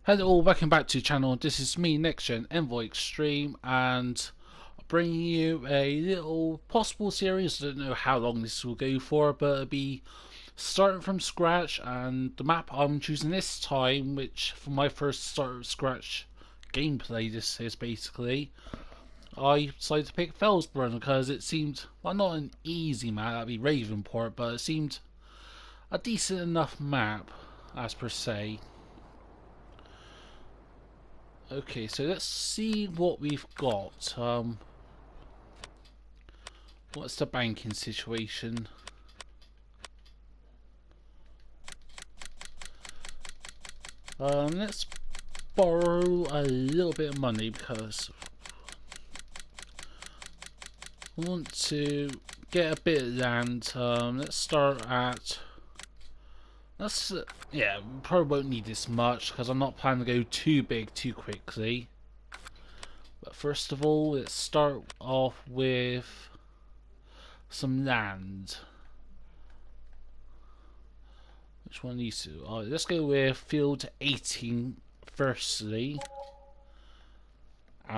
Hello, welcome back to the channel. This is me, Next Gen Envoy Extreme, and I'm bringing you a little possible series. I don't know how long this will go for, but it'll be starting from scratch. And the map I'm choosing this time, which for my first start from scratch gameplay, this is basically, I decided to pick Felsbrunn because it seemed, well, not an easy map, that'd be Ravenport, but it seemed a decent enough map, as per se. Okay, so let's see what we've got. What's the banking situation? Let's borrow a little bit of money because I want to get a bit of land. Let's start at. Yeah, we probably won't need this much because I'm not planning to go too big too quickly. But first of all, let's start off with some land. Which one needs to? Let's go with field 18 firstly.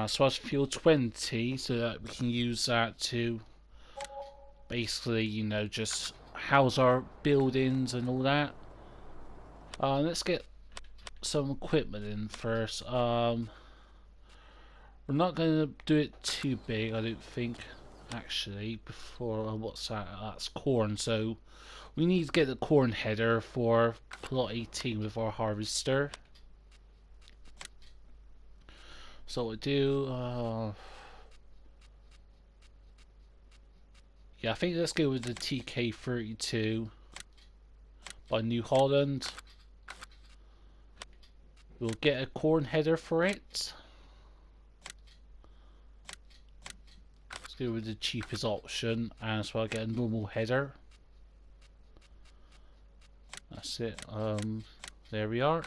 So that's field 20, so that we can use that to basically, you know, just house our buildings and all that. Let's get some equipment in first. We're not going to do it too big, I don't think. Actually, before what's that? That's corn. So we need to get the corn header for plot 18 with our harvester. So what we do, yeah, I think let's go with the TK32 by New Holland. We'll get a corn header for it. Let's go with the cheapest option, and so I'll get a normal header. That's it. There we are.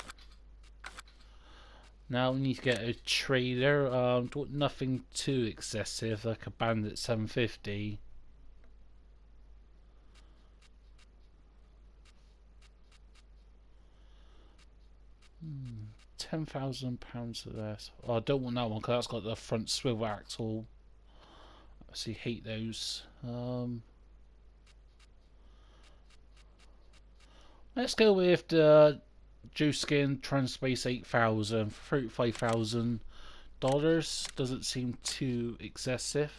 Now we need to get a trader. Nothing too excessive, like a Bandit 750. £10,000 less. Oh, I don't want that one because that's got the front swivel axle. I actually hate those. Let's go with the Skin Transpace 8000 for $35,000. Doesn't seem too excessive.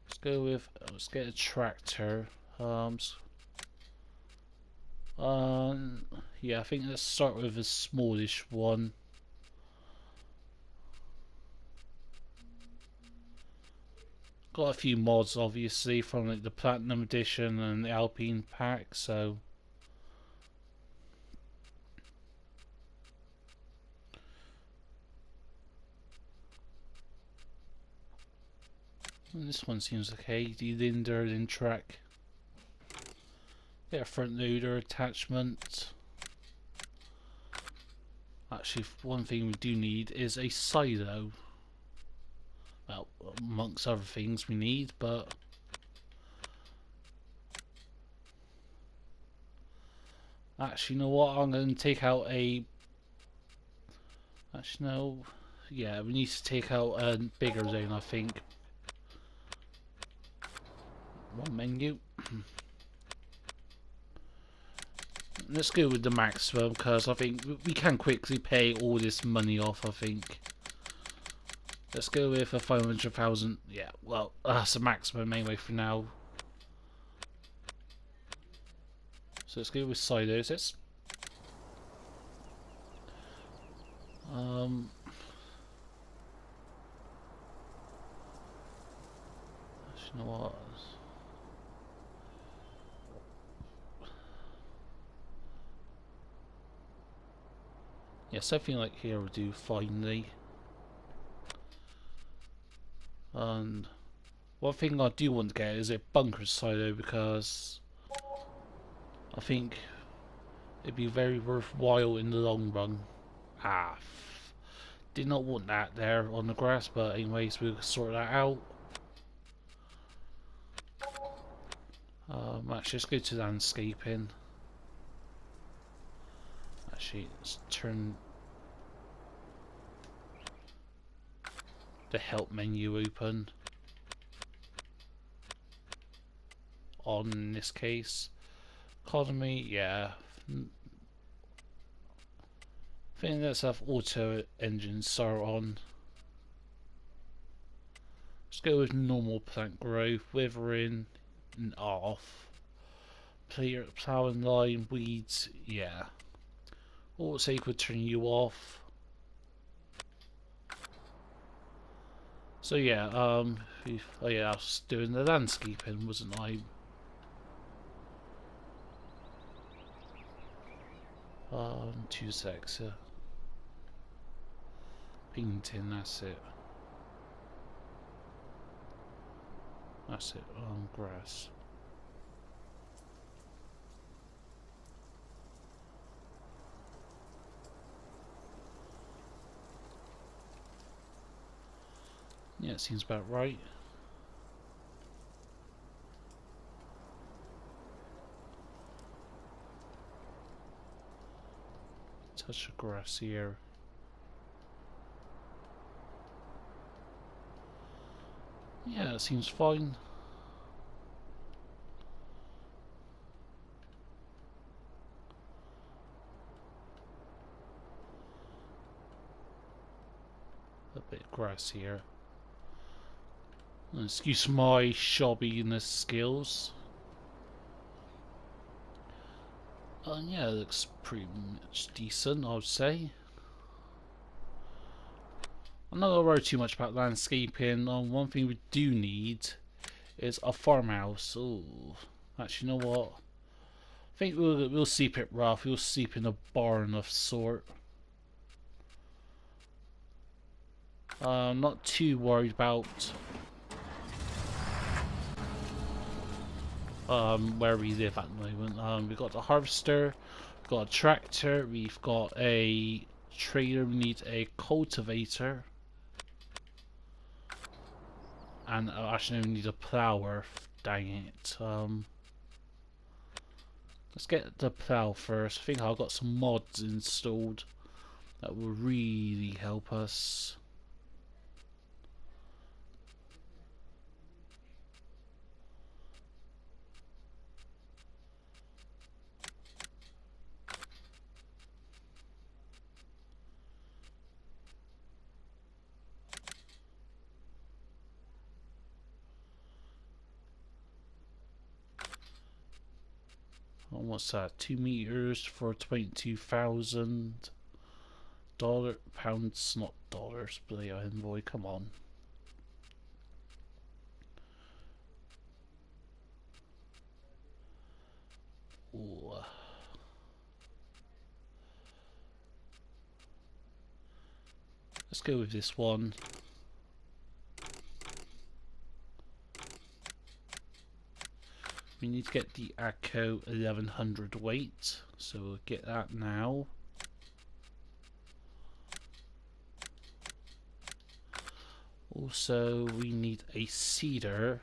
Let's go with. Let's get a tractor. Yeah, I think let's start with a smallish one. Got a few mods obviously from like the Platinum Edition and the Alpine pack, so this one seems okay. The Linder and track. Get a front loader attachment. Actually, one thing we do need is a silo. Well, amongst other things we need, but actually, you know what? I'm going to take out a. Actually, no. Yeah, we need to take out a bigger zone, I think. One menu. Let's go with the maximum because I think we can quickly pay all this money off. I think. Let's go with a 500,000. Yeah, well, that's the maximum anyway for now. So let's go with silos. Let's. You know what? Yeah, something like here will do finally. And one thing I do want to get is a bunker silo because I think it'd be very worthwhile in the long run. Did not want that there on the grass, but anyways, we'll sort that out. Actually, let's go to landscaping. Actually, let's turn the help menu open on in this case. Economy, yeah. I think let's have auto engine start on. Let's go with normal plant growth, withering and off. Plowing line, weeds, yeah. Auto could turn you off. So yeah, oh yeah, I was doing the landscaping, wasn't I? 2 secs. Painting, that's it. That's it. Grass. Yeah, it seems about right. Touch of grass here. Yeah, it seems fine. A bit of grass here. Excuse my shobbiness skills. Yeah, it looks pretty much decent, I would say. I'm not gonna worry too much about landscaping. One thing we do need is a farmhouse. Oh, actually, you know what? I think we'll sleep it rough. We'll sleep in a barn of sort. Not too worried about where we live at the moment. We've got the harvester, we've got a tractor, we've got a trader. We need a cultivator, and actually we need a plower. Dang it. Let's get the plow first. I think I've got some mods installed that will really help us. What's that? 2 meters for $22,000. Pounds, not dollars, but yeah, envoy, come on. Ooh. Let's go with this one. We need to get the ACO 1100 weight, so we'll get that now. Also, we need a seeder,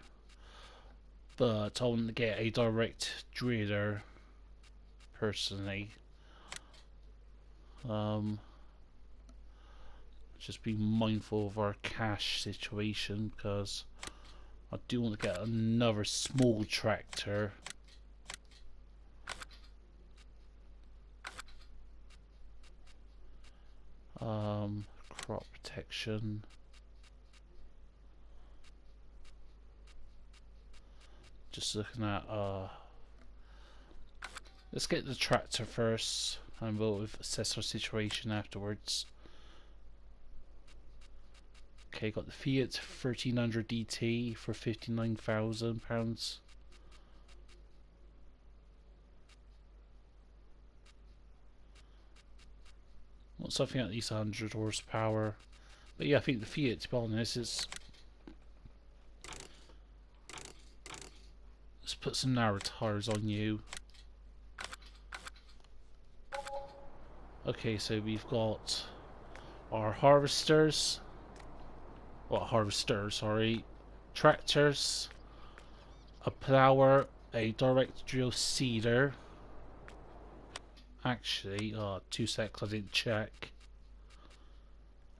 but I want to get a direct driller personally. Just be mindful of our cash situation, because I do want to get another small tractor. Crop protection. Just looking at let's get the tractor first, and we'll assess our situation afterwards. Okay, got the Fiat 1300 DT for £59,000. Want something at least 100 horsepower. But yeah, I think the Fiat, to be honest, is... Let's put some narrow tires on you. Okay, so we've got our harvesters. Sorry. Tractors. A plower. A direct drill seeder. Actually, 2 secs, I didn't check.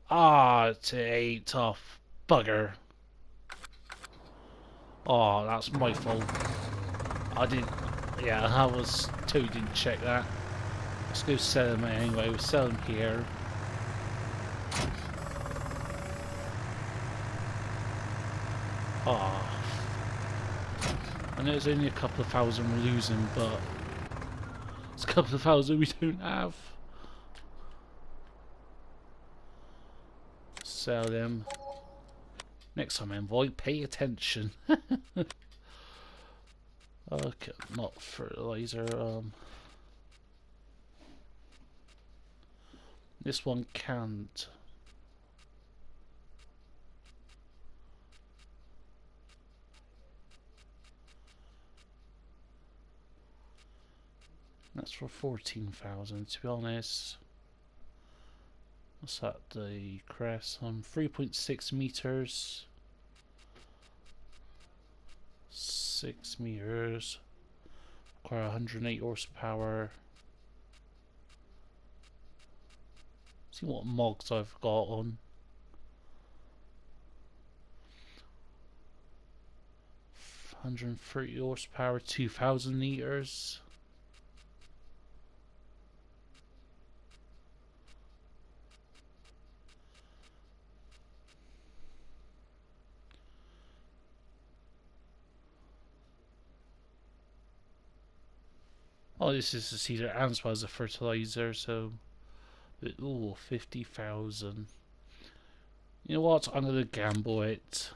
Ah, it's a tough bugger. Oh, that's my fault. I didn't. Yeah, I was totally didn't check that. Let's go sell them anyway. We'll sell them here. Ah, I know it's only a couple of thousand we're losing, but it's a couple of thousand we don't have. Sell them. Next time, envoy, pay attention. Okay, not fertilizer. This one can't. That's for 14,000. To be honest, what's that? The crest on 3.6 meters. 6 meters. Require 108 horsepower. See what mods I've got on. 130 horsepower, 2,000 liters. Oh, this is the seeder as well as a fertilizer, so. Ooh, 50,000. You know what? I'm gonna gamble it.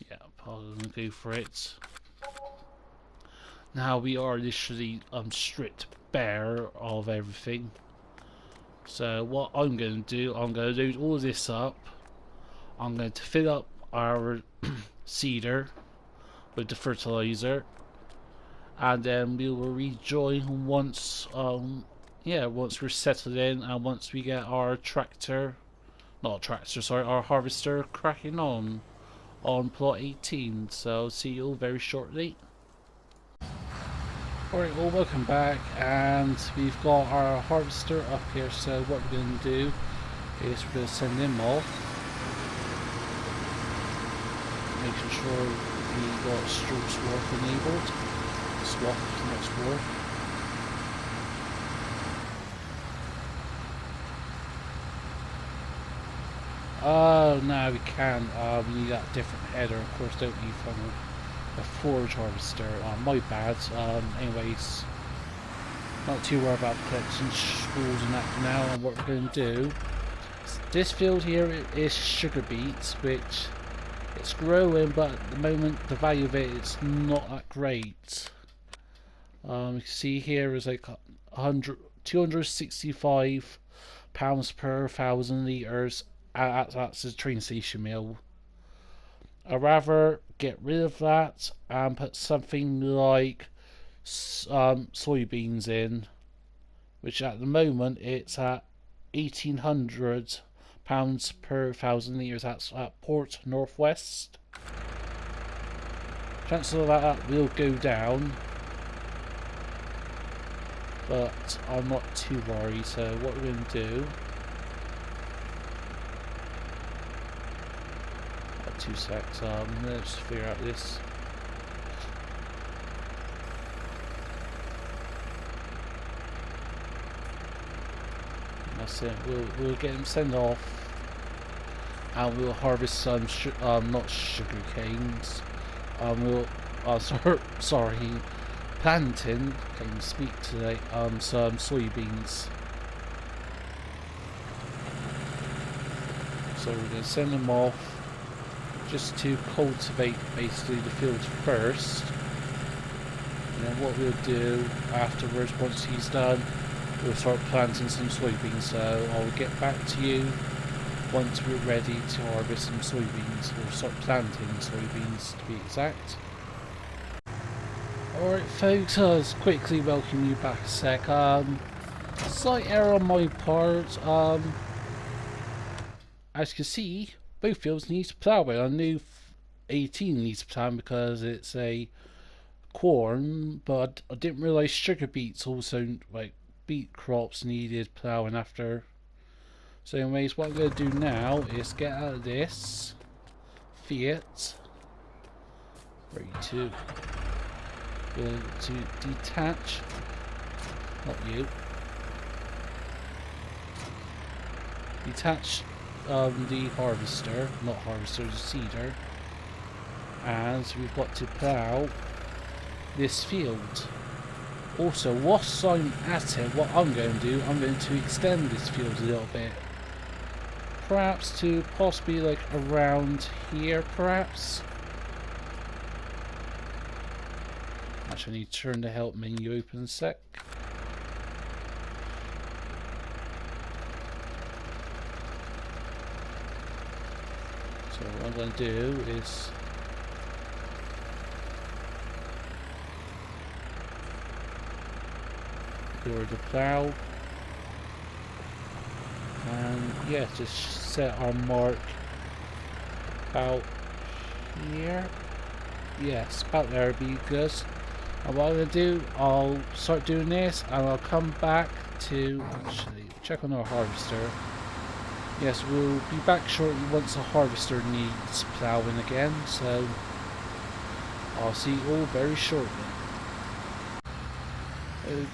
Yeah, I'm gonna go for it. Now we are literally stripped bare of everything. So what I'm gonna do, I'm gonna load all of this up. I'm going to fill up our seeder with the fertilizer, and then we will rejoin once once we're settled in and once we get our our harvester cracking on plot 18. So see you all very shortly. Alright, well, welcome back, and we've got our harvester up here. So what we're going to do is we're going to send him off, making sure we got stroke swap enabled. Swap next work. Oh no, we can. We need that different header, of course, don't we, from a forage harvester. My bad. Anyways, not too worried about collecting spores and that for now. And what we're going to do, this field here is sugar beets, which it's growing, but at the moment the value of it is not that great. You can see here is like 265 pounds per 1,000 litres. That's a train station meal. I'd rather get rid of that and put something like soybeans in, which at the moment it's at 1,800 pounds per 1,000 litres. That's at Port Northwest. Chances of that will go down, but I'm not too worried. So what we're going to do, 2 secs, let's figure out this. That's it. We'll get him sent off, and we'll harvest some not sugar canes. Sorry, planting. Can't even speak today. Some soybeans. So we're going to send them off just to cultivate basically the field first, and then what we'll do afterwards, once he's done, we'll start planting some soybeans. So I'll get back to you once we're ready to harvest some soybeans. We'll start planting soybeans, to be exact. Alright folks, I'll just quickly welcome you back a sec. Slight error on my part. As you can see, both fields need plowing. I knew 18 litres per time because it's a corn, but I didn't realise sugar beets also, like, beet crops needed ploughing after. So anyways, what I'm going to do now is get out of this Fiat. Ready to detach, not you, detach the harvester, not harvester, the seeder, and we've got to plough this field. Also, whilst I'm at it, what I'm going to do, I'm going to extend this field a little bit. Perhaps to possibly like around here, perhaps. Actually, I need to turn the help menu open a sec. So what I'm going to do is lower the plough, and yeah, just set our mark about here. Yes, about there would be good. And what I'm going to do, I'll start doing this and I'll come back to actually check on our harvester. Yes, we'll be back shortly once the harvester needs ploughing again, so I'll see you all very shortly.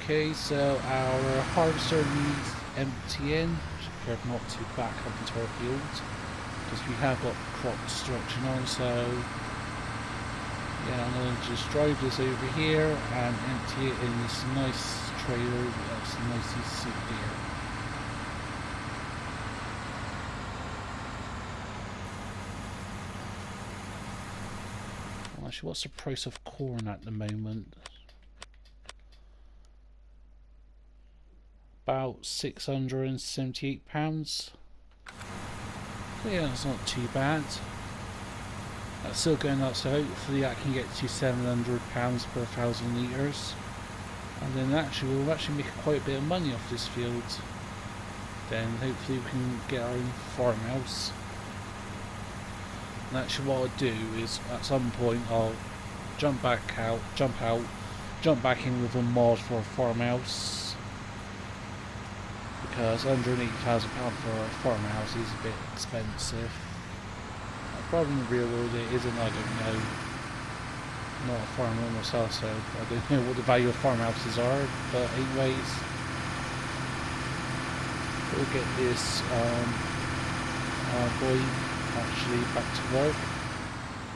Okay, so our harvester needs emptying. Careful not to back up into our field because we have got crop destruction on, so yeah, I'm going to just drive this over here and empty it in this nice trailer that's nicely seated here. Well, actually, what's the price of corn at the moment? About £678. Yeah, that's not too bad. That's still going up, so hopefully that can get to £700 per 1,000 litres. And then actually we'll actually make quite a bit of money off this field. Then hopefully we can get our own farmhouse. And actually what I'll do is at some point I'll jump back in with a mod for a farmhouse. Because £180,000 for a farmhouse is a bit expensive. Probably in the real world it isn't, I don't know. I'm not a farmer myself, so I don't know what the value of farmhouses are, but anyways, we'll get this boy actually back to work.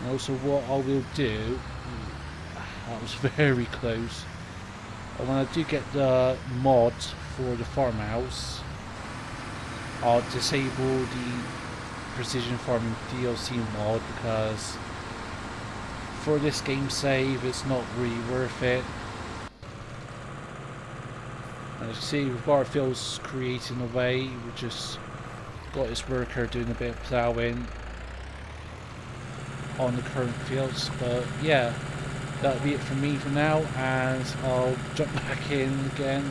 And also what I will do, that was very close, and when I do get the mod for the farmhouse, I'll disable the precision farming DLC mod because for this game save it's not really worth it. As you see, we've got our fields creating away. We've just got this worker doing a bit of ploughing on the current fields, but yeah, that'll be it from me for now, and I'll jump back in again.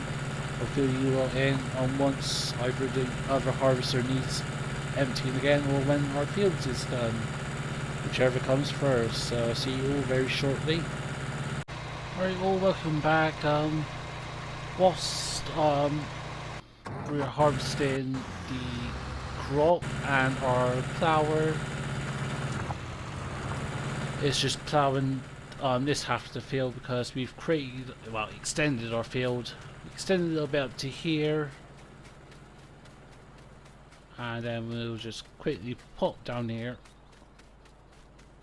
I'll fill you lot in on once either the other harvester needs emptying again or when our fields is done, whichever comes first. So I'll see you all very shortly. Alright, all welcome back. Whilst we're harvesting the crop and our plower is just ploughing this half of the field because we've extended our field. Extended a little bit up to here, and then we'll just quickly pop down here.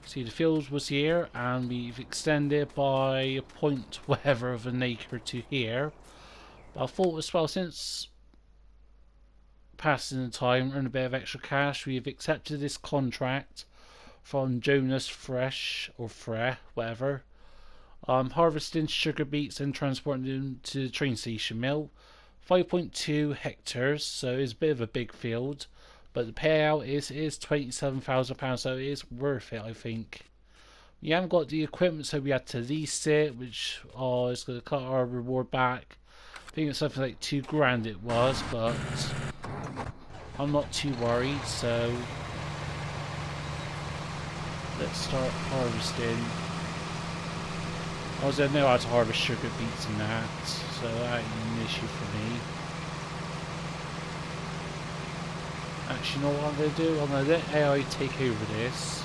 See, the field was here and we've extended by a point whatever of an acre to here. But I thought as well, since passing the time, earn a bit of extra cash, we've accepted this contract from Jonas Fresh or Fre, whatever. Harvesting sugar beets and transporting them to the train station mill. 5.2 hectares, so it's a bit of a big field, but the payout is £27,000, so it is worth it, I think. We haven't got the equipment, so we had to lease it, which is going to cut our reward back. I think it's something like £2,000 it was, but I'm not too worried, so Let's start harvesting. Also, I know how to harvest sugar beets and that, so that ain't an issue for me. Actually, you know what I'm going to do? I'm going to let AI take over this.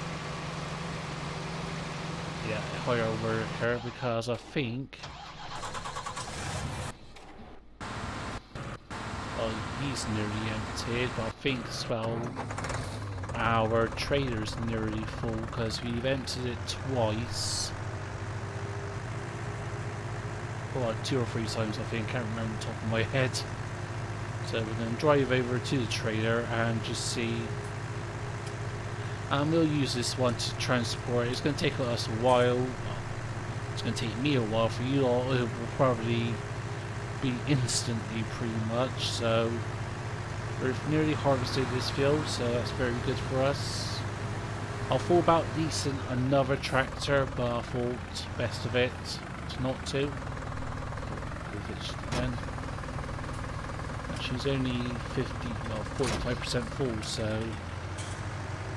Yeah, hire a worker, because I think... Oh, he's nearly emptied, but I think as well our trader's nearly full, because we've emptied it twice. Well, 2 or 3 times I think, I can't remember the top of my head. So we're going to drive over to the trader and just see. And we'll use this one to transport. It's going to take us a while. Well, it's going to take me a while. For you all, it will probably be instantly pretty much. So we've nearly harvested this field, so that's very good for us. I thought about leasing another tractor, but I thought best of it not to. Then she's only 45% full, so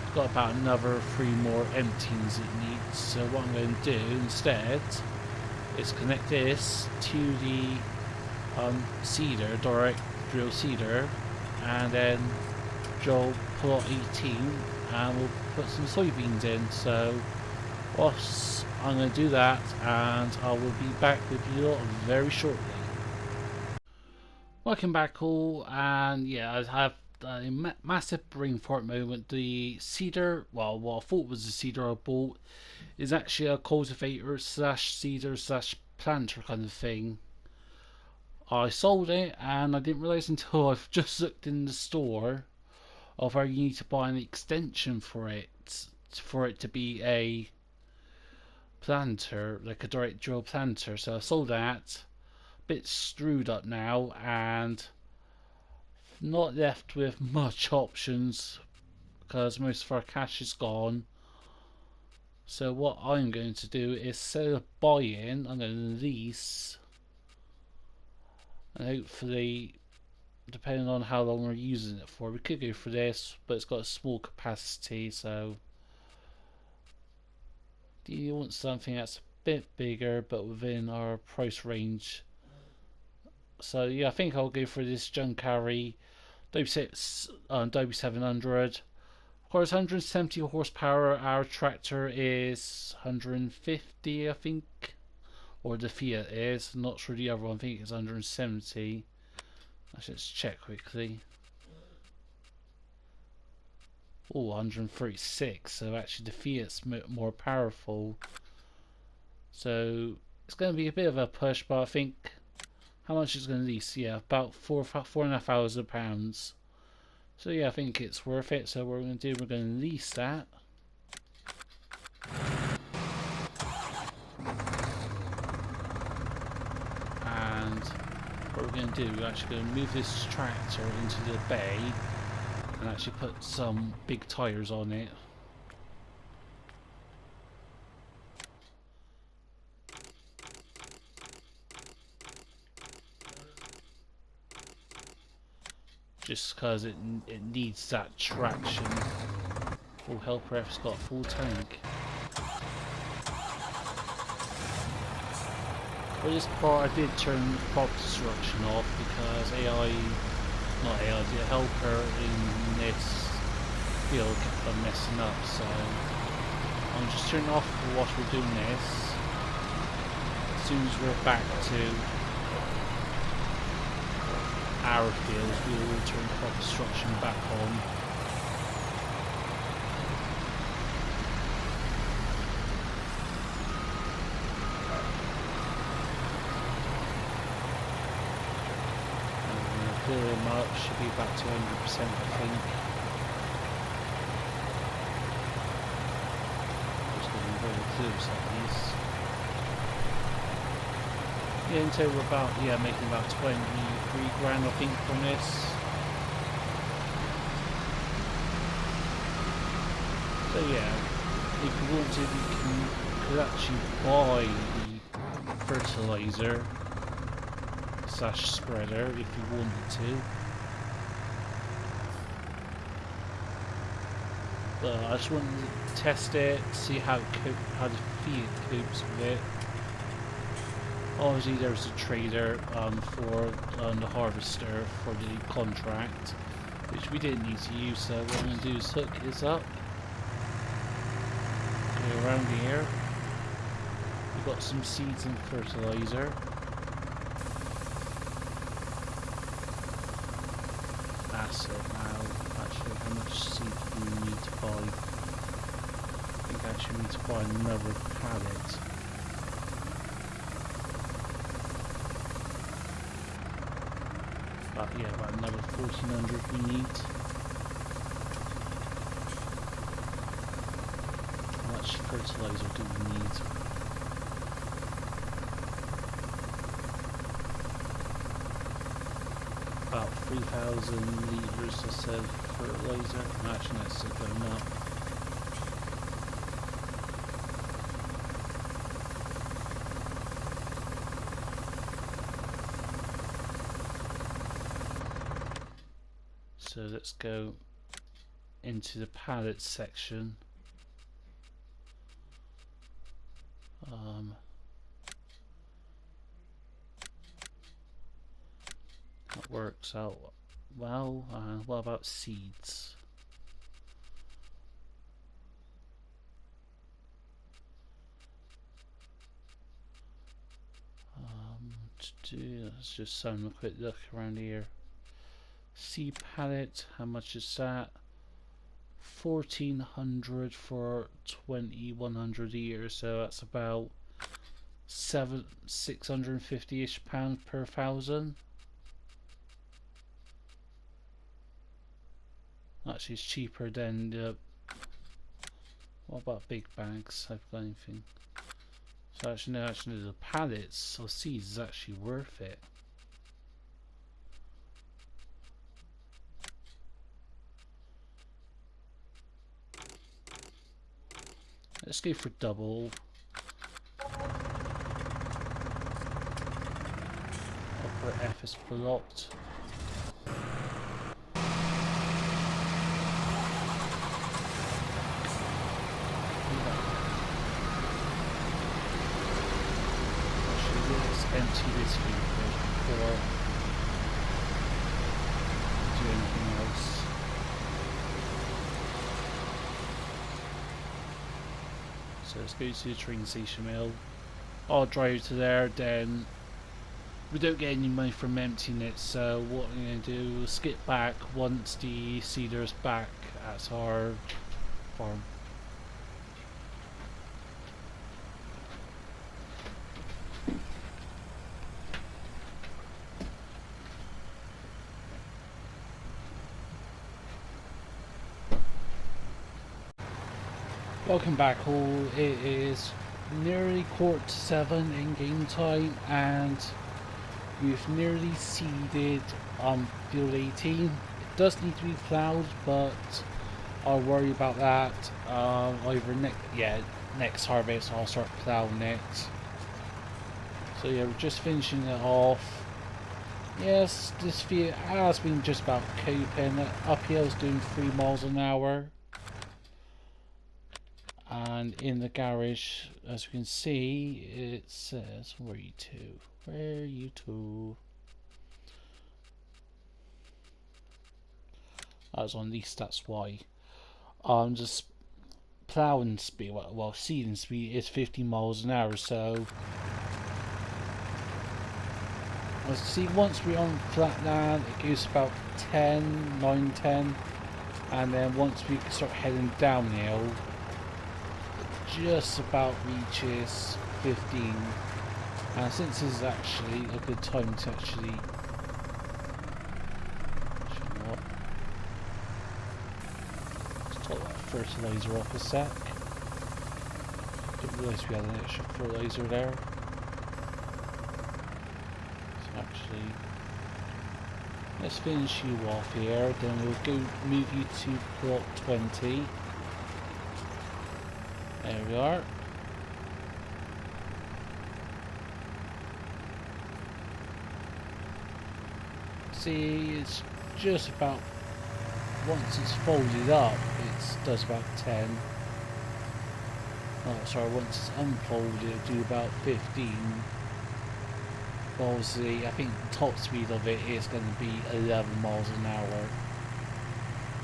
it's got about another 3 more emptyings it needs. So what I'm going to do instead is connect this to the seeder, direct drill seeder, and then drill plot 18, and we'll put some soybeans in. So I'm going to do that, and I will be back with you very shortly. Welcome back all, and yeah, I have a massive brain fart moment. The seeder, well, what I thought was the seeder I bought is actually a cultivator slash seeder slash planter kind of thing. I sold it, and I didn't realise until I've just looked in the store of where you need to buy an extension for it to be a planter, like a direct drill planter. So I sold that. Bit screwed up now, and not left with much options because most of our cash is gone. So what I'm going to do is, instead of buying, I'm going to lease, and hopefully, depending on how long we're using it for, we could go for this, but it's got a small capacity. So do you want something that's a bit bigger but within our price range? So yeah, I think I'll go for this Junk Carry Dobie 700. Of course, 170 horsepower. Our tractor is 150, I think, or the Fiat is. I'm not sure the other one. I think it's 170. Let's check quickly. Oh, 136. So actually, the Fiat's more powerful. So it's going to be a bit of a push, but I think. How much is going to lease? Yeah, about £4,500. So yeah, I think it's worth it. So what we're going to do, we're going to lease that. And what we're going to do, we're actually going to move this tractor into the bay and actually put some big tyres on it. Just because it needs that traction. Full help ref's got full tank. For this part I did turn crop destruction off because the helper in this field kept on messing up, so I'm just turning off whilst we're doing this. As soon as we're back to our fields, we will turn crop destruction back on. Fill them up, should be back to 100%, I think. Just getting very close at least. Yeah, until we're about, making about 23 grand, I think, from this. So yeah, if you wanted, you could actually buy the fertilizer / spreader if you wanted to. But I just wanted to test it, see how how the feed copes with it. Obviously, there's a trader for the harvester for the contract, which we didn't need to use. So what I'm going to do is hook this up, go around here. We've got some seeds and fertilizer. That's it now. Actually, how much seed do we need to buy? I think I actually need to buy another pallet. Yeah, about another 1400 we need. How much fertilizer do we need? About 3,000 litres or so of fertilizer. Actually, that's still going up. So let's go into the pallet section. That works out well. What about seeds? Let's just have a quick look around here. Seed pallet, how much is that? 1,400 for 2,100 a year, so that's about 650-ish pounds per 1,000. Actually, it's cheaper than the. What about big bags? I've got anything. So actually, no, the pallets or seeds is actually worth it. Let's go for double. Upper F is blocked. Actually, let's empty this vehicle before we do anything else. So let's go to the train station mill. I'll drive to there, then we don't get any money from emptying it, so what I'm going to do is skip back once the seeder's back at our farm. Welcome back all. It is nearly 7:15 in game time and we've nearly seeded field 18. It does need to be ploughed, but I'll worry about that over next harvest. I'll start ploughing it. So yeah, we're just finishing it off. Yes, this field has been just about coping. Uphill's doing 3 miles an hour. And in the garage, as you can see, it says, where are you two? Where are you two? I was on least, that's why. Just ploughing speed, well, seeding speed is 50 miles an hour, so let's see, once we're on flat land, it goes about 9, 10, and then once we start heading downhill, just about reaches 15. And since this is actually a good time to actually what? Let's top that fertilizer off a sec. Didn't realise we had an extra fertilizer there. So actually, let's finish you off here, then we'll go move you to plot 20. There we are. See, it's just about, once it's folded up, it does about 10. Oh, sorry, once it's unfolded, it'll do about 15. But obviously, I think the top speed of it is going to be 11 miles an hour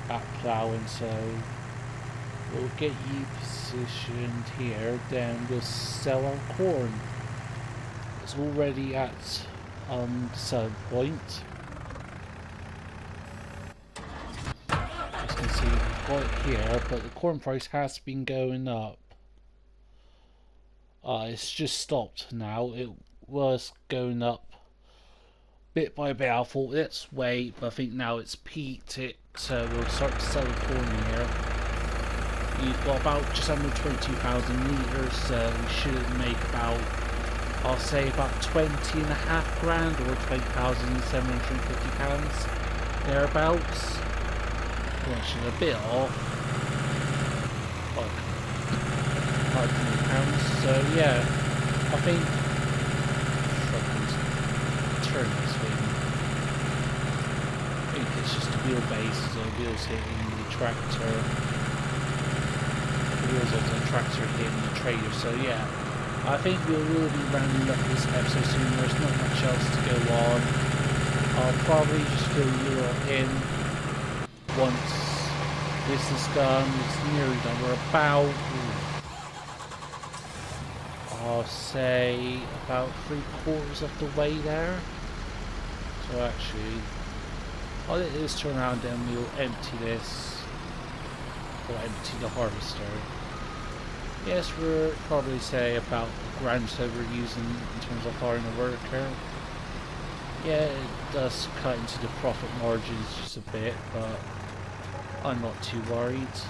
at ploughing, so we'll get you positioned here, then we'll sell our corn. It's already at the sell point. As you can see, we've got it here, but the corn price has been going up. It's just stopped now. It was going up bit by bit. I thought let's wait, but I think now it's peaked it, so we'll start to sell the corn here. You've got about just under 22,000 litres, so we should make about, I'll say about 20.5 grand or £20,750 thereabouts. Which is a bit off, like £500. So yeah, I think turn this thing. I think it's just the wheelbase, so the wheels hitting the tractor. The wheels of the tractor hitting the trailer. So yeah, I think we will be rounding up this episode soon. There's not much else to go on. I'll probably just fill you all in once this is done. It's nearly done. We're about, I'll say, about 3/4 of the way there. So actually, all it is turn around and we'll empty this, or empty the harvester. Yes, we're probably say about the grand that we're using in terms of hiring a worker. Yeah, it does cut into the profit margins just a bit, but I'm not too worried.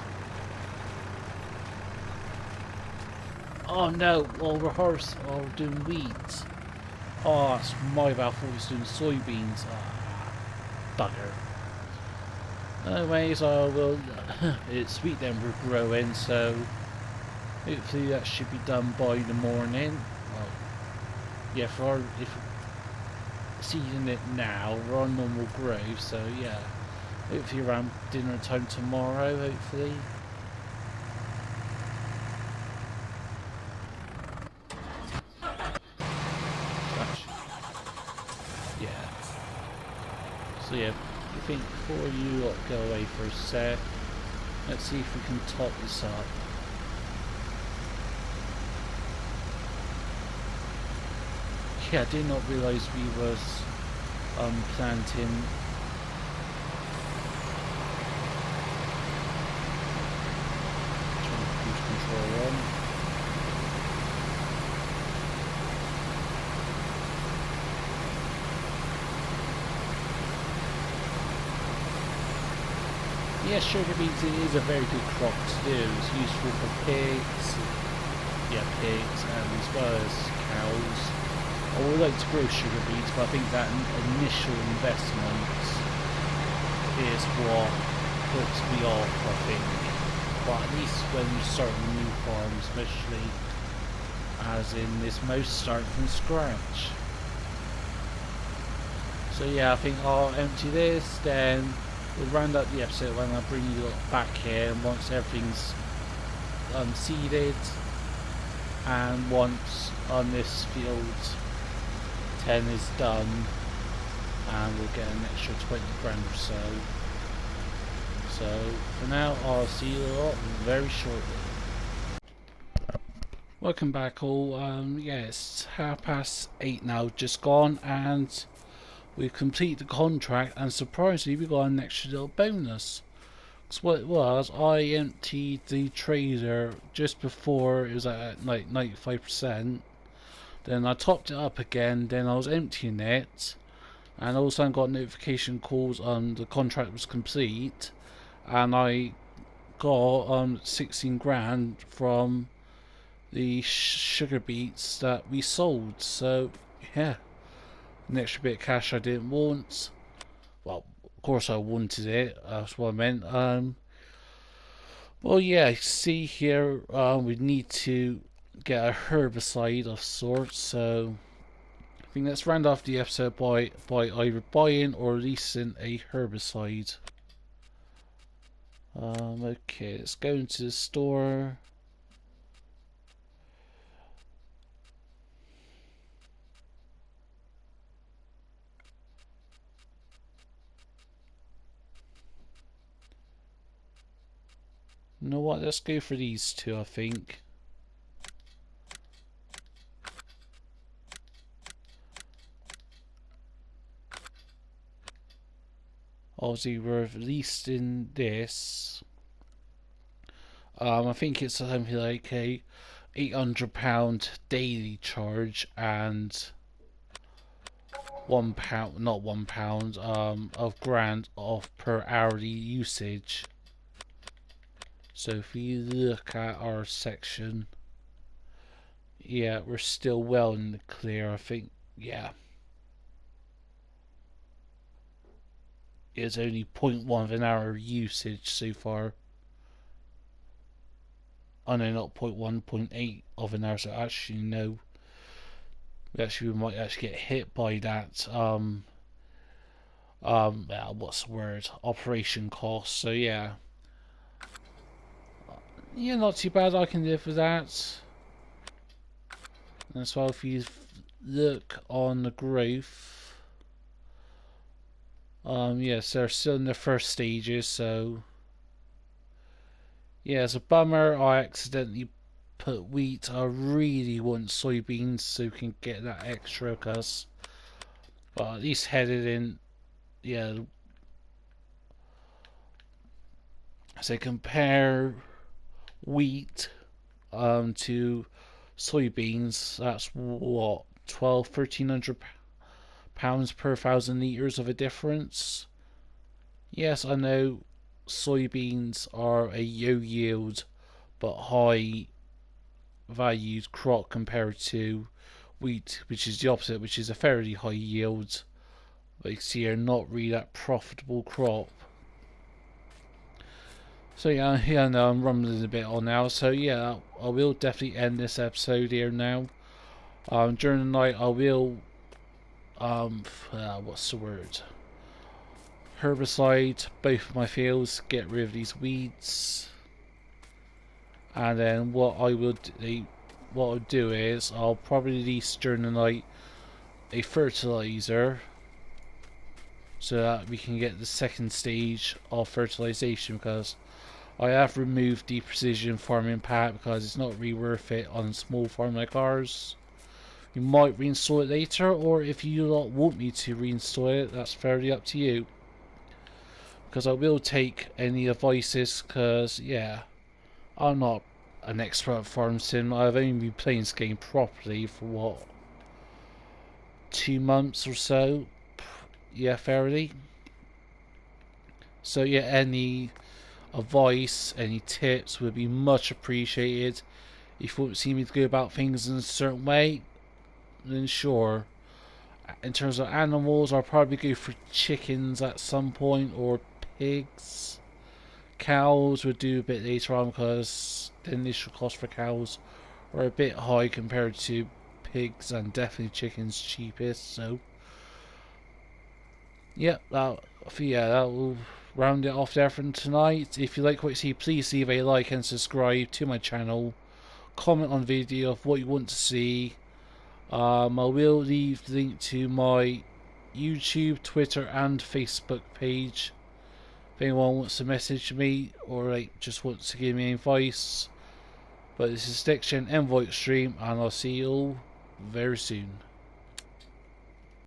Oh no, well we're we're doing wheat. Oh, it's my bad, I thought we was doing soybeans. Ah, bugger. Anyways, it's wheat then we're growing, so hopefully that should be done by the morning. Well, yeah, if we're seeding it now, we're on normal growth, so yeah. Hopefully around dinner time tomorrow, hopefully. Yeah. So yeah, I think before you go away for a sec, let's see if we can top this up. Yeah, I did not realise we was planting cruise control on. Yeah, sugar beets is a very good crop to do. It's useful for pigs, pigs, and as well as cows. I would like to grow sugar beets, but I think that initial investment is what puts me off, I think. But at least when you start a new farm, especially as in this most start from scratch. So yeah, I think I'll empty this, then we'll round up the episode when I bring you back here, and once everything's seeded, and once on this field 10 is done, and we'll get an extra 20 grand or so. So for now, I'll see you all very shortly. Welcome back all. Yeah, it's 8:30 now, just gone, and we've completed the contract, and surprisingly we got an extra little bonus. Because what it was, I emptied the trailer just before it was at like 95%. Then I topped it up again, then I was emptying it, and all of a sudden got notification calls on the contract was complete, and I got 16 grand from the sugar beets that we sold. So yeah, an extra bit of cash I didn't want. Well, of course I wanted it, that's what I meant. Well yeah, see here, we need to get a herbicide of sorts, so I think let's round off the episode by either buying or leasing a herbicide. Okay, let's go into the store. You know what? Let's go for these two, I think. Obviously, we're releasing this. I think it's something like a £800 daily charge and £1, not £1, of grand off per hourly usage. So if we look at our section, yeah, we're still well in the clear. I think, yeah, it's only 0.1 of an hour usage so far. Oh no, not 0.1, 0.8 of an hour. So actually, no, we might actually get hit by that. What's the word? Operation cost. So yeah, yeah, not too bad. I can live with that. As well, if you look on the growth, yes, they're still in the first stages. So yeah, it's a bummer. I accidentally put wheat. I really want soybeans so we can get that extra, cause, but at least headed in. Yeah, so compare wheat to soybeans. That's what, 1300 pounds per 1,000 litres of a difference. Yes, I know soybeans are a low yield but high valued crop compared to wheat, which is the opposite, which is a fairly high yield, but you see are not really that profitable crop. So yeah, no, I'm rumbling a bit on now. So yeah, I will definitely end this episode here now. During the night, I will what's the word? Herbicide both of my fields, get rid of these weeds, and then what I'll do is I'll probably release during the night a fertilizer so that we can get the second stage of fertilization, because I have removed the precision farming pack because it's not really worth it on a small farm like ours. You might reinstall it later, or if you don't want me to reinstall it, that's fairly up to you. Because I will take any advices, because yeah, I'm not an expert at farm sim. I've only been playing this game properly for what, 2 months or so. Yeah, fairly. So yeah, any advice, any tips would be much appreciated. If you want to see me to go about things in a certain way, then sure. In terms of animals, I'll probably go for chickens at some point, or pigs. Cows would do a bit later on because the initial cost for cows are a bit high compared to pigs, and definitely chickens cheapest. So yep, that will round it off there for tonight. If you like what you see, please leave a like and subscribe to my channel. Comment on the video of what you want to see. I will leave the link to my YouTube, Twitter, and Facebook page. If anyone wants to message me or just wants to give me advice. But this is Next Gen Envoy Extreme, and I'll see you all very soon.